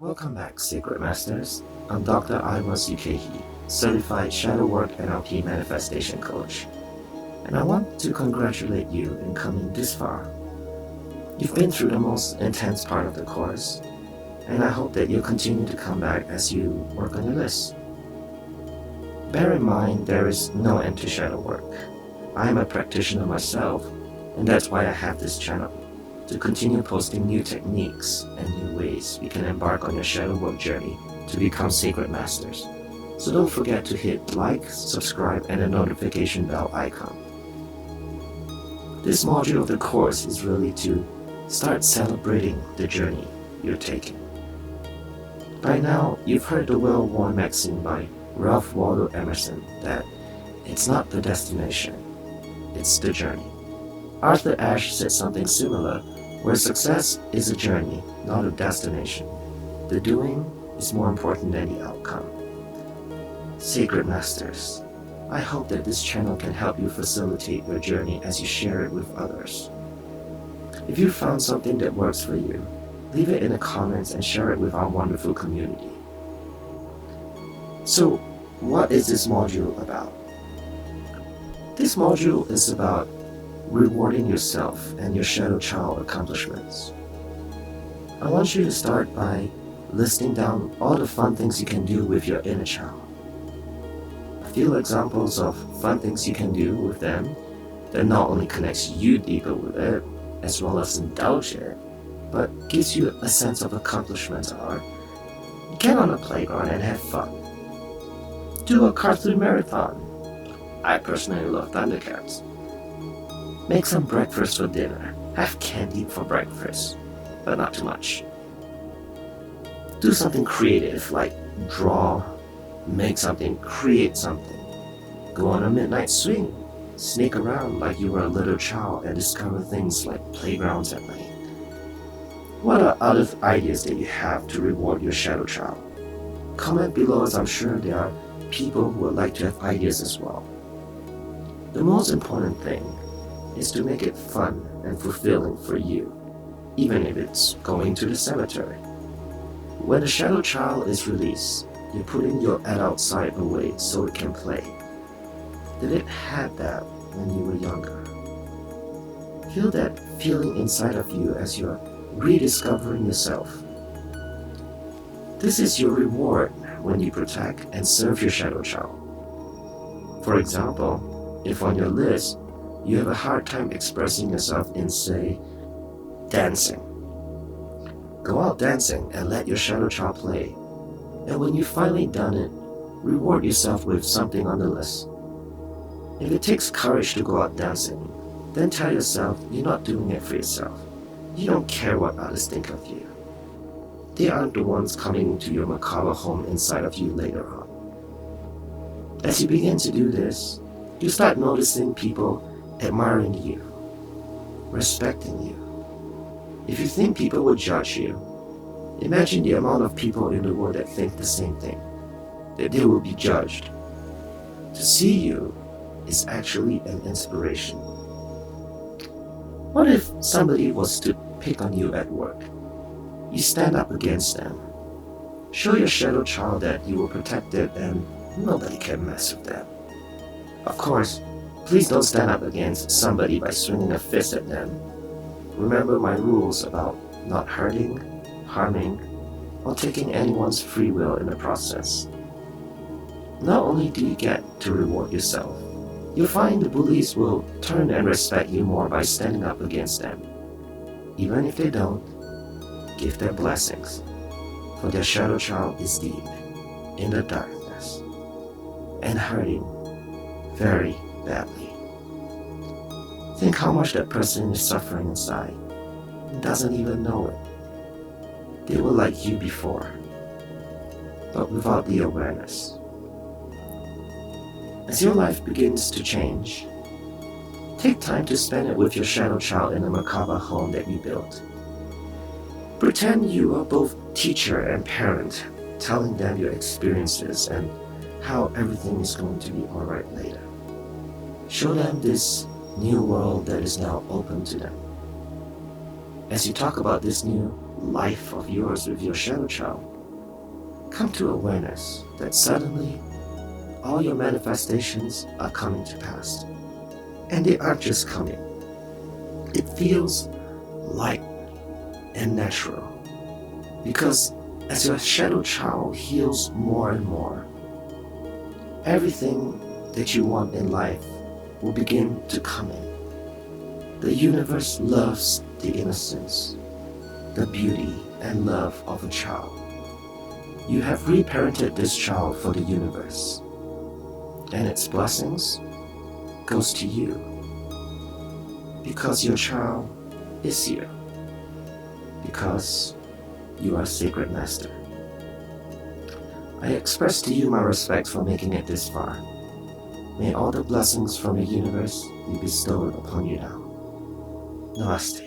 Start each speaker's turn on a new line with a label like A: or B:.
A: Welcome back, Secret Masters. I'm Dr. Iwas Ukehi, Certified Shadow Work NLP Manifestation Coach, and I want to congratulate you in coming this far. You've been through the most intense part of the course, and I hope that you'll continue to come back as you work on your list. Bear in mind, there is no end to shadow work. I am a practitioner myself, and that's why I have this channel, to continue posting new techniques and new ways we can embark on your shadow work journey to become Sacred Masters. So don't forget to hit like, subscribe, and the notification bell icon. This module of the course is really to start celebrating the journey you're taking. By now, you've heard the well-worn maxim by Ralph Waldo Emerson that it's not the destination, it's the journey. Arthur Ashe said something similar, where success is a journey, not a destination. The doing is more important than the outcome. Sacred Masters, I hope that this channel can help you facilitate your journey as you share it with others. If you found something that works for you, leave it in the comments and share it with our wonderful community. So, what is this module about? This module is about rewarding yourself and your shadow child accomplishments. I want you to start by listing down all the fun things you can do with your inner child. A few examples of fun things you can do with them that not only connects you deeper with it, as well as indulge it, but gives you a sense of accomplishment are: get on a playground and have fun. Do a cartoon marathon. I personally love Thundercats. Make some breakfast for dinner. Have candy for breakfast, but not too much. Do something creative like draw, make something, create something. Go on a midnight swing. Sneak around like you were a little child and discover things like playgrounds at night. What are other ideas that you have to reward your shadow child? Comment below, as I'm sure there are people who would like to have ideas as well. The most important thing is to make it fun and fulfilling for you, even if it's going to the cemetery. When the shadow child is released, you're putting your adult side away so it can play. Did it have that when you were younger? Feel that feeling inside of you as you're rediscovering yourself. This is your reward when you protect and serve your shadow child. For example, if on your list you have a hard time expressing yourself in, say, dancing, go out dancing and let your shadow child play. And when you've finally done it, reward yourself with something on the list. If it takes courage to go out dancing, then tell yourself you're not doing it for yourself. You don't care what others think of you. They aren't the ones coming into your macabre home inside of you later on. As you begin to do this, you start noticing people admiring you, respecting you. If you think people will judge you, imagine the amount of people in the world that think the same thing, that they will be judged. To see you is actually an inspiration. What if somebody was to pick on you at work? You stand up against them. Show your shadow child that you will protect it and nobody can mess with them. Of course, please don't stand up against somebody by swinging a fist at them. Remember my rules about not hurting, harming, or taking anyone's free will in the process. Not only do you get to reward yourself, you'll find the bullies will turn and respect you more by standing up against them. Even if they don't, give their blessings, for their shadow child is deep, in the darkness, and hurting very badly. Think how much that person is suffering inside and doesn't even know it. They were like you before, but without the awareness. As your life begins to change, take time to spend it with your shadow child in the macabre home that you built. Pretend you are both teacher and parent, telling them your experiences and how everything is going to be alright later. Show them this new world that is now open to them. As you talk about this new life of yours with your shadow child, come to awareness that suddenly all your manifestations are coming to pass. And they aren't just coming. It feels light and natural. Because as your shadow child heals more and more, everything that you want in life will begin to come in. The universe loves the innocence, the beauty and love of a child. You have reparented this child for the universe, and its blessings goes to you because your child is here, because you are Sacred Master. I express to you my respect for making it this far. May all the blessings from the universe be bestowed upon you now. Namaste.